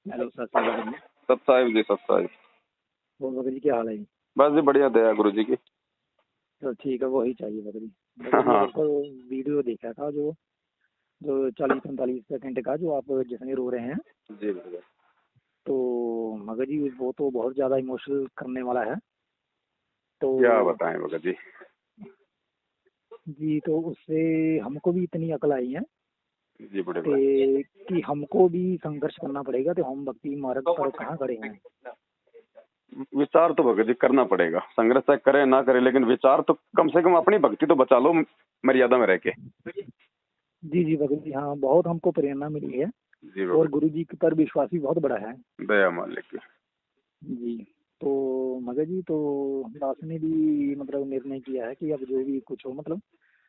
Hello सत श्री अकाल जी। सत साहिब जी, सत साहिब। और भगत जी क्या हाल है जी? बस जी बढ़िया, दया गुरु जी की। तो ठीक है, वही चाहिए भगत जी। भगत जी हाँ आपका वीडियो देखा था जो जो 40-45 सेकंड का, जो आप जिसमें रो रहे हैं। जी भैया। तो भगत जी वो तो बहुत ज़्यादा इमोशनल करने वाला है। तो क्या बताएं भगत जी। जी, तो उससे हमको भी इतनी अकल आई है जी बड़े भाई। कि हमको भी संघर्ष करना पड़ेगा। तो हम भक्ति मार्ग पर कहाँ खड़े हैं? विचार तो भगत जी करना पड़ेगा, संघर्ष चाहे करे ना करे, लेकिन विचार तो कम से कम अपनी भक्ति तो बचा लो मर्यादा में रह के। जी जी भगत जी, हाँ, बहुत हमको प्रेरणा मिली है। जी और भगत। गुरु जी पर विश्वास भी बहुत बड़ा है। दया मालिक की। जी। तो मगर जी, तो दास ने भी मतलब निर्णय किया है कि अब जो भी कुछ हो, मतलब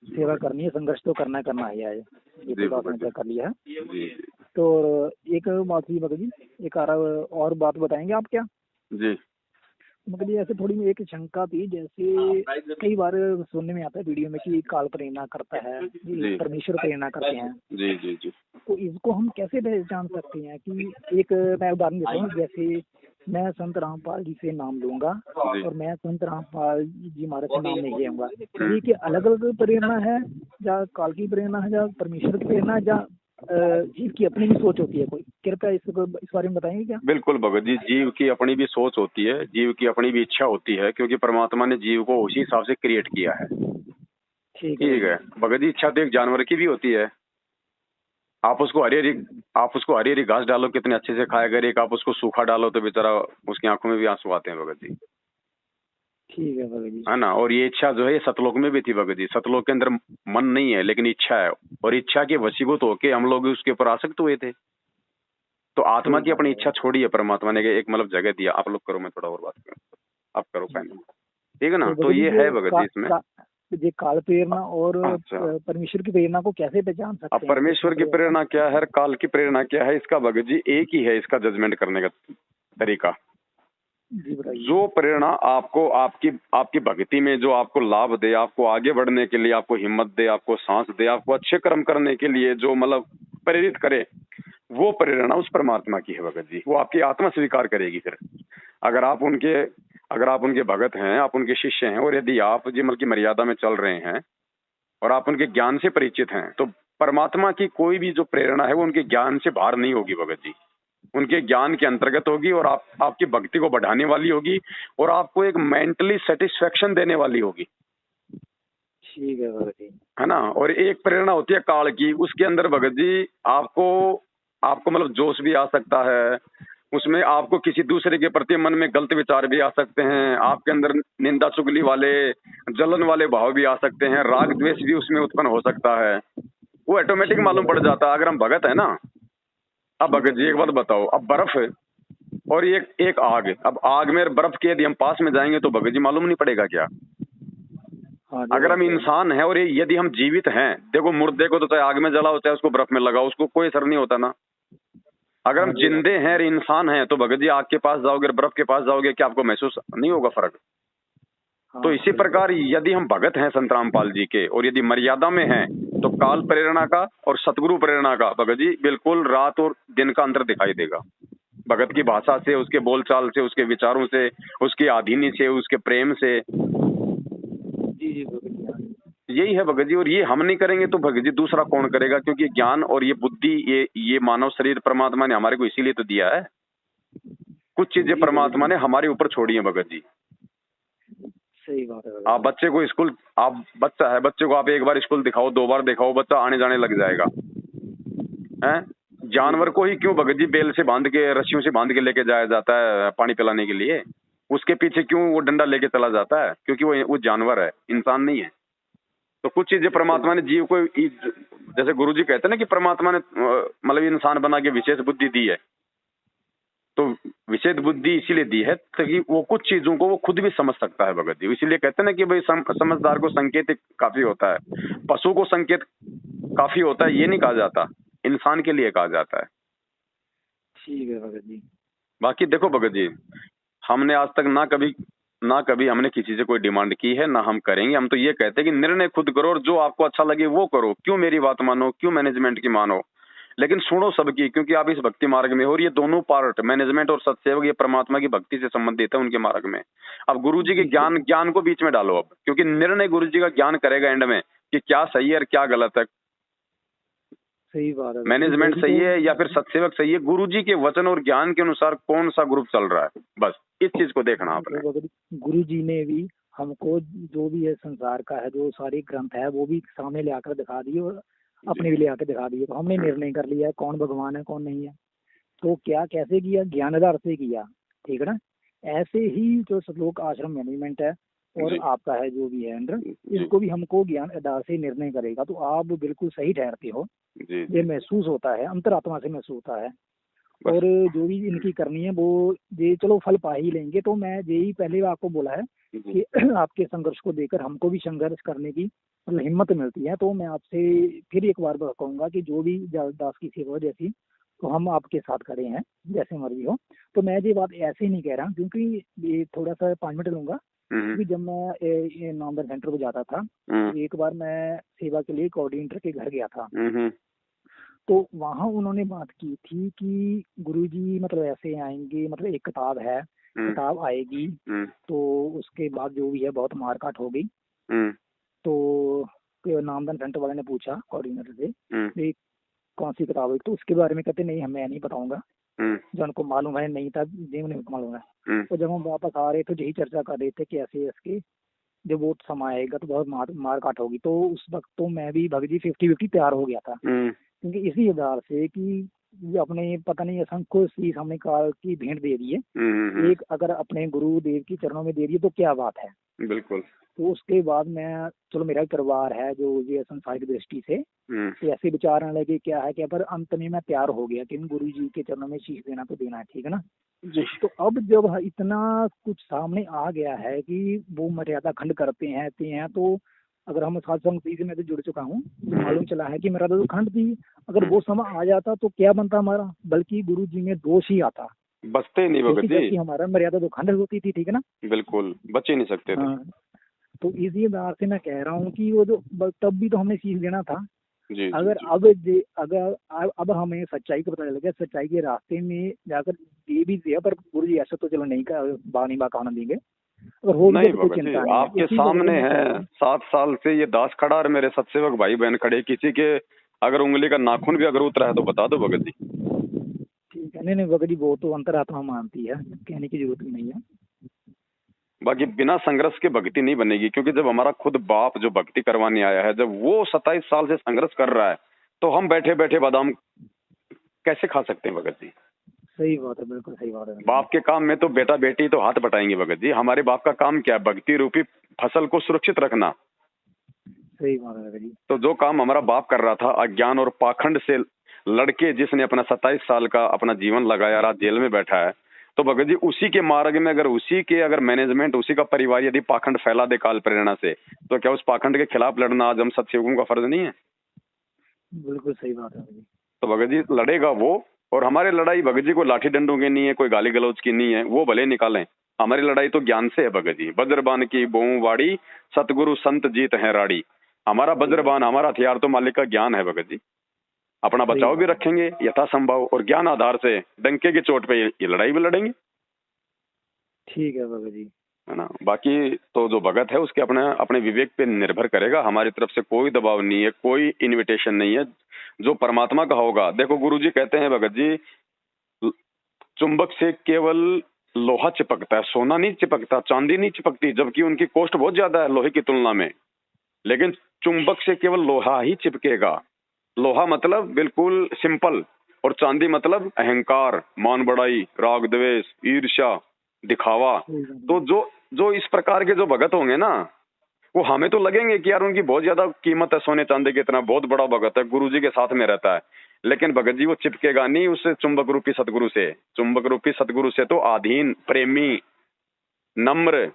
सेवा करनी है, संघर्ष तो करना ही है। ये जी तो दास ने भगत जी। तय कर लिया है। जी तो एक बात ही मगर जी, एक और बात बताएंगे आप क्या? जी मगर जी ऐसे थोड़ी एक शंका थी, जैसे कई बार सुनने में आता है वीडियो में कि काल प्रेरणा करता है, ये जी परमेश्वर प्रेरणा करते हैं। जी जी जी तो इसको हम कैसे पहचान सकते हैं? कि एक मैं उदाहरण देता हूँ, जैसे मैं संत रामपाल जी से नाम लूंगा जी। और मैं संत रामपाल जी महाराज से नाम नहीं लेऊंगा, ये कि अलग अलग प्रेरणा है? या काल की प्रेरणा है, या परमेश्वर की प्रेरणा है, या जीव की अपनी भी सोच होती है कोई? कृपया इस बारे में बताएंगे क्या? बिल्कुल भगत जी, जीव की अपनी भी सोच होती है, जीव की अपनी भी इच्छा होती है, क्योंकि परमात्मा ने जीव को उसी हिसाब से क्रिएट किया है। ठीक है ठीक भाई। है भगत जी, इच्छा तो एक जानवर की भी होती है। आप उसको हरी हरी आप उसको हरी हरी घास डालो, कितने अच्छे से खाएगा। एक आप उसको सूखा डालो तो बेचारा उसकी आंखों में भी आंसू आते हैं भगत जी, ठीक है भगत जी। है ना। और ये इच्छा जो है ये सतलोक में भी थी भगत जी। सतलोक के अंदर मन नहीं है, लेकिन इच्छा है, और इच्छा के वशीभूत होके हम लोग उसके ऊपर आसक्त हुए थे। तो आत्मा ठीक की बात अपनी है इच्छा भाई। छोड़ी है परमात्मा ने, एक मतलब जगह दिया, आप लोग करो, मैं थोड़ा और बात करूँ, आप करो जी। पहले। ठीक है ना। तो तो भगत जी ये है भगत जी इसमें। ये काल प्रेरणा और अच्छा, परमेश्वर की प्रेरणा को कैसे पहचान अब सकते हैं कुछ परमेश्वर की मतलब? प्रेरणा क्या है, काल की प्रेरणा क्या है, इसका भगत जी एक ही है, इसका जजमेंट करने का तरीका। जी बताइए। जो प्रेरणा आपको आपकी आपकी भक्ति में जो आपको लाभ दे, आपको आगे बढ़ने के लिए, आपको हिम्मत दे, आपको सांस दे, आपको अच्छे कर्म करने के लिए जो मतलब प्रेरित करे, वो प्रेरणा उस परमात्मा की है भगत जी। वो आपकी आत्मा स्वीकार करेगी फिर। अगर आप उनके अगर आप उनके भगत हैं, आप उनके शिष्य हैं, और यदि आप जी मतलब की मर्यादा में चल रहे हैं और आप उनके ज्ञान से परिचित हैं, तो परमात्मा की कोई भी जो प्रेरणा है वो उनके ज्ञान से बाहर नहीं होगी भगत जी, उनके ज्ञान के अंतर्गत होगी, और आपकी भक्ति को बढ़ाने वाली होगी, और आपको एक मेंटली सेटिस्फेक्शन देने वाली होगी, ठीक है भगत जी। है ना। और एक प्रेरणा होती है काल की, उसके अंदर भगत जी आपको आपको मतलब जोश भी आ सकता है, उसमें आपको किसी दूसरे के प्रति मन में गलत विचार भी आ सकते हैं, आपके अंदर निंदा चुगली वाले जलन वाले भाव भी आ सकते हैं, राग द्वेष भी उसमें उत्पन्न हो सकता है। वो ऑटोमेटिक ठीक है मालूम पड़ भगत जी। जाता है अगर हम भगत है ना। अब ठीक है भगत जी एक भगत बात जी। बताओ, अब बर्फ है और एक एक आग है। अब आग में बर्फ के यदि हम पास में जाएंगे तो भगत जी मालूम नहीं पड़ेगा क्या? हाँ, ये अगर बात हम तो है। इंसान हैं और यदि हम जीवित हैं, देखो मुर्दे को तो चाहे आग में जलाओ चाहे उसको बर्फ में लगाओ, उसको कोई असर नहीं होता ना। अगर हम हाँ, ये बात जिंदे तो हैं है। और इंसान हैं तो भगत जी आग के पास जाओगे और बर्फ के पास जाओगे, क्या आपको महसूस नहीं होगा फर्क? हाँ तो हाँ, इसी बिल्कुल। प्रकार यदि हम भगत हैं संत रामपाल जी के और यदि मर्यादा में हैं, तो काल प्रेरणा का और सतगुरु प्रेरणा का भगत जी बिल्कुल रात और दिन का अंतर दिखाई देगा। भगत की भाषा से, उसके बोलचाल से, उसके विचारों से, उसकी आधीनी से, उसके प्रेम से, जी जी भगत जी, हाँ। यही है भगत जी। और ये हम नहीं करेंगे तो भगत जी दूसरा कौन करेगा? क्योंकि ज्ञान और ये बुद्धि, ये मानव शरीर परमात्मा ने हमारे को इसीलिए तो दिया है। कुछ चीजें जी भगत परमात्मा जी, ने हमारे ऊपर छोड़ी है भगत जी। सही बात है भगत आप जी। बच्चे को स्कूल आप बच्चा है, बच्चे को आप एक बार स्कूल दिखाओ, दो बार दिखाओ, बच्चा आने जाने लग जाएगा, हैं। जी जानवर भगत को जी। ही क्यों भगत जी बेल से बांध के, रस्सियों से बांध के लेके जाया जाता है पानी पिलाने के लिए? उसके पीछे क्यों वो डंडा लेके चला जाता है? क्योंकि वो जानवर है, इंसान नहीं है। तो कुछ चीजें सही परमात्मा ने बात। जीव को जैसे गुरु जी कहते हैं ना कि परमात्मा ने मतलब इंसान बना के विशेष बुद्धि दी है। तो विशेष बुद्धि इसीलिए दी है ताकि वो कुछ चीजों को वो खुद भी समझ सकता है भगत जी। इसीलिए कहते हैं ना कि भाई समझदार को संकेत काफी होता है, पशु को संकेत काफी होता है, ये नहीं कहा जाता, इंसान के लिए कहा जाता है। ठीक है भगत जी। बाकी देखो भगत जी, हमने आज तक ना कभी हमने किसी से कोई डिमांड की है, ना हम करेंगे। हम तो ये कहते हैं कि निर्णय खुद करो और जो आपको अच्छा लगे वो करो। क्यों मेरी बात मानो, क्यों मैनेजमेंट की मानो? लेकिन सुनो सबकी, क्योंकि आप इस भक्ति मार्ग में हो, और ये दोनों पार्ट मैनेजमेंट और सत्सेवक ये परमात्मा की भक्ति से संबंधित है उनके मार्ग में। अब गुरु जी के ज्ञान को बीच में डालो अब, क्योंकि निर्णय गुरु जी का ज्ञान करेगा एंड में कि क्या सही है और क्या गलत है। सही बात है। मैनेजमेंट सही है या फिर सत्सेवक सही है, गुरु जी के वचन और ज्ञान के अनुसार कौन सा ग्रुप चल रहा है, बस इस चीज को देखना आपने। गुरु जी ने भी हमको जो भी है संसार का है, जो सारे ग्रंथ है वो भी सामने ले आकर दिखा दिए और अपने भी ले आकर दिखा दिए। तो हमने निर्णय कर लिया है कौन भगवान है कौन नहीं है। तो क्या कैसे किया, ज्ञानाधार से किया, ठीक है ना। ऐसे ही जो श्लोक आश्रम मैनेजमेंट है और आपका है जो भी है अंदर, इसको भी हमको ज्ञान आधार से निर्णय करेगा। तो आप बिल्कुल सही ठहरते हो, ये महसूस होता है, अंतरात्मा से महसूस होता है। और जो भी इनकी करनी है वो ये चलो फल पा ही लेंगे। तो मैं यही पहले आपको बोला है कि आपके संघर्ष को देखकर हमको भी संघर्ष करने की मतलब हिम्मत मिलती है। तो मैं आपसे फिर एक बार कहूंगा कि जो भी दास की सेवा जैसी, तो हम आपके साथ खड़े हैं जैसे मर्जी हो। तो मैं ये बात ऐसे ही नहीं कह रहा, क्योंकि ये थोड़ा सा 5 मिनट लूंगा। क्योंकि जब मैं नामदान सेंटर पे जाता था, तो एक बार मैं सेवा के लिए कोऑर्डिनेटर के घर गया था। तो वहाँ उन्होंने बात की थी कि गुरुजी मतलब ऐसे आएंगे, मतलब एक किताब है, किताब आएगी तो उसके बाद जो भी है बहुत मारकाट हो गई। तो नामदान सेंटर वाले ने पूछा कोऑर्डिनेटर से कौन सी किताब है, तो उसके बारे में कहते नहीं मैं नहीं बताऊंगा, जो उनको मालूम है नहीं था जी उन्हें मालूम है। तो जब हम वापस आ रहे थे यही चर्चा कर रहे थे कि ऐसे इसके जब वो समय आएगा तो बहुत मारकाट होगी। तो उस वक्त तो मैं भी भगत जी 50-50 तैयार हो गया था, क्योंकि इसी आधार से कि अपने पता नहीं असंख्य शीश हमने काल की भेंट दे दी है, एक अगर अपने गुरुदेव की चरणों में दे दी तो क्या बात है। बिल्कुल। तो उसके बाद मैं चलो मेरा परिवार है जो ये संसारिक दृष्टि से तो ऐसे विचार आने लगे क्या है क्या, पर अंत में मैं तैयार हो गया कि गुरु जी के चरणों में शीश देना तो देना है, ठीक है ना जी। तो अब जब इतना कुछ सामने आ गया है कि वो मर्यादा खंड करते हैं तो अगर हम सत्संग से मैं तो जुड़ चुका हूँ, मालूम चला है कि मेरा तो खंड थी। अगर वो समय आ जाता तो क्या बनता हमारा, बल्कि गुरु जी में दोष ही आता, बचते नहीं भगत जी, हमारा मर्यादा तो खंड होती थी, ठीक है ना। बिल्कुल बच ही नहीं सकते थे। तो इसी आधार से मैं कह रहा हूँ कि वो जो तब भी तो हमने सीख देना था। जी, अगर जी, अब हमें सच्चाई का पता चल गया, सच्चाई के रास्ते में जाकर ये भी दिया, पर गुरु जी ऐसा तो चलो नहीं बा कहना देंगे, और हो नहीं भगत जी आपके सामने है 7 साल से ये दास खड़ा और मेरे सत्सेवक भाई बहन खड़े, किसी के अगर उंगली का नाखून भी अगर उतरा है तो बता दो भगत जी। ठीक है, नहीं भगत जी वो तो अंतरात्मा मानती है, कहने की जरूरत नहीं है। बाकी बिना संघर्ष के भक्ति नहीं बनेगी, क्योंकि जब हमारा खुद बाप जो भक्ति करवाने आया है, जब वो 27 साल से संघर्ष कर रहा है तो हम बैठे बैठे बादाम कैसे खा सकते हैं भगत जी। सही बात है, बिल्कुल सही बात है। बाप के काम में तो बेटा बेटी तो हाथ बटाएंगे भगत जी, हमारे बाप का काम क्या है, भक्ति रूपी फसल को सुरक्षित रखना। सही बात है भगत जी। तो जो काम हमारा बाप कर रहा था अज्ञान और पाखंड से लड़के, जिसने अपना 27 साल का अपना जीवन लगाया, रात जेल में बैठा है, तो भगत जी उसी के मार्ग में अगर उसी के अगर मैनेजमेंट उसी का परिवार यदि पाखंड फैला दे काल प्रेरणा से, तो क्या उस पाखंड के खिलाफ लड़ना आज हम सत्सेवकों का फर्ज नहीं है। बिल्कुल सही बात है। तो भगत जी लड़ेगा वो, और हमारी लड़ाई भगत जी कोई लाठी डंडों की नहीं है, कोई गाली गलौज की नहीं है, वो भले निकालें, हमारी लड़ाई तो ज्ञान से है भगत जी। वज्रबान की बोऊ वाड़ी सतगुरु संत जीत है राड़ी। हमारा वज्रबान हमारा हथियार तो मालिक का ज्ञान है भगत जी। अपना बचाव भी रखेंगे यथासंभव, और ज्ञान आधार से डंके की चोट पे ये लड़ाई भी लड़ेंगे। ठीक है भगत जी, है ना। बाकी तो जो भगत है उसके अपने अपने विवेक पे निर्भर करेगा, हमारी तरफ से कोई दबाव नहीं है, कोई इनविटेशन नहीं है, जो परमात्मा का होगा। देखो गुरुजी कहते हैं भगत जी, चुंबक से केवल लोहा चिपकता है, सोना नहीं चिपकता, चांदी नहीं चिपकती, जबकि उनकी कॉस्ट बहुत ज्यादा है लोहे की तुलना में, लेकिन चुंबक से केवल लोहा ही चिपकेगा। लोहा मतलब बिल्कुल सिंपल, और चांदी मतलब अहंकार, मान बढ़ाई, राग द्वेष, ईर्ष्या, दिखावा। तो जो इस प्रकार के जो भगत होंगे ना, वो हमें तो लगेंगे कि यार उनकी बहुत ज्यादा कीमत है, सोने चांदी के, इतना बहुत बड़ा भगत है, गुरुजी के साथ में रहता है, लेकिन भगत जी वो चिपकेगा नहीं उससे चुंबक रूपी सतगुरु से। चुंबक रूपी सतगुरु से तो आधीन, प्रेमी, नम्र,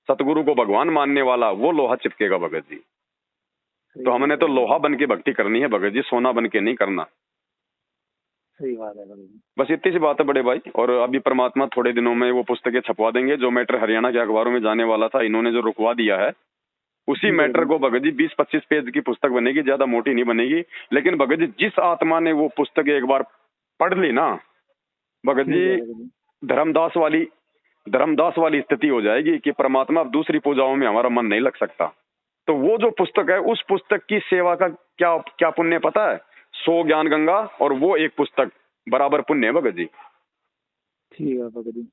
सतगुरु को भगवान मानने वाला वो लोहा चिपकेगा भगत जी। तो हमने तो लोहा बन के भक्ति करनी है भगत जी, सोना बन के नहीं करना। सही बात है भगत जी। बस इतनी सी बात है बड़े भाई। और अभी परमात्मा थोड़े दिनों में वो पुस्तकें छपवा देंगे, जो मैटर हरियाणा के अखबारों में जाने वाला था इन्होंने जो रुकवा दिया है, उसी मैटर को भगत जी 20-25 पेज की पुस्तक बनेगी, ज्यादा मोटी नहीं बनेगी। लेकिन भगत जी जिस आत्मा ने वो पुस्तक एक बार पढ़ ली ना भगत जी, धर्मदास वाली स्थिति हो जाएगी कि परमात्मा अब दूसरी पूजाओं में हमारा मन नहीं लग सकता। तो वो जो पुस्तक है, उस पुस्तक की सेवा का क्या क्या पुण्य पता है? 100 ज्ञान गंगा और वो एक पुस्तक बराबर पुण्य है भगत जी। ठीक है भगत जी।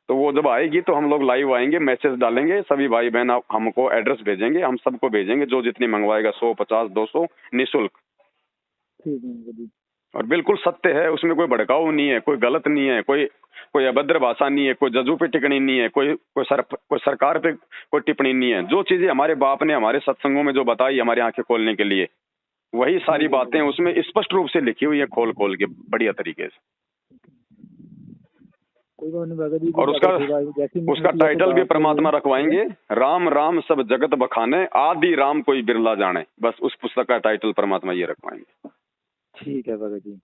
तो वो जब आएगी तो हम लोग लाइव आएंगे, मैसेज डालेंगे, सभी भाई बहन आप हमको एड्रेस भेजेंगे, हम सबको भेजेंगे, जो जितनी मंगवाएगा 100, 50, 200 निःशुल्क। ठीक है भगत जी। और बिल्कुल सत्य है, उसमें कोई भड़काऊ नहीं है, कोई गलत नहीं है, कोई अभद्र भाषा नहीं है, कोई जजू पे टिप्पणी नहीं है, कोई सरकार पे कोई टिप्पणी नहीं है। जो चीजें हमारे बाप ने हमारे सत्संगों में जो बताई हमारी आंखें खोलने के लिए, वही सारी बातें उसमें स्पष्ट रूप से लिखी हुई है, खोल खोल के बढ़िया तरीके से। कोई बात नहीं भगत जी। और उसका टाइटल भी परमात्मा रखवाएंगे, राम राम सब जगत बखाने, आदि राम कोई बिरला जाने। बस उस पुस्तक का टाइटल परमात्मा ये रखवाएंगे। ठीक है भगत जी।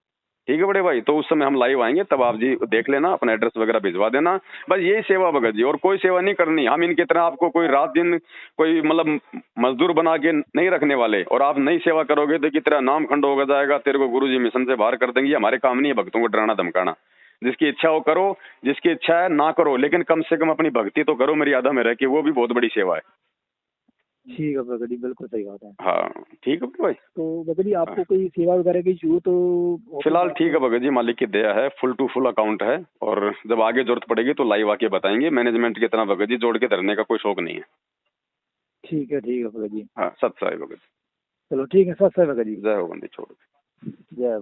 ठीक है बड़े भाई, तो उस समय हम लाइव आएंगे, तब आप जी देख लेना, अपना एड्रेस वगैरह भिजवा देना। बस यही सेवा भगत जी, और कोई सेवा नहीं करनी। हम इनकी तरह आपको कोई रात दिन कोई मतलब मजदूर बना के नहीं रखने वाले। और आप नहीं सेवा करोगे तो की तरह नाम खंड होगा जाएगा, तेरे को गुरुजी मिशन से बाहर कर देंगे। हमारे काम नहीं है भक्तों को डराना धमकाना। जिसकी इच्छा हो करो, जिसकी इच्छा है ना करो, लेकिन कम से कम अपनी भक्ति तो करो मर्यादा में रह के, वो भी बहुत बड़ी सेवा है। ठीक है भगत जी, बिल्कुल सही बात है। हाँ ठीक है भाई। तो भगत जी आपको कोई सेवा वगैरह की जरूरत तो फिलहाल ठीक है भगत जी, मालिक की दया है, फुल टू फुल अकाउंट है। और जब आगे जरूरत पड़ेगी तो लाइव आके बताएंगे। मैनेजमेंट की तरह भगत जी जोड़ के धरने का कोई शौक नहीं है। ठीक है भगत जी। हाँ सत्य है भगत जी। चलो ठीक है, सत्य है भगत जी। जय हो बंदी छोड़। जय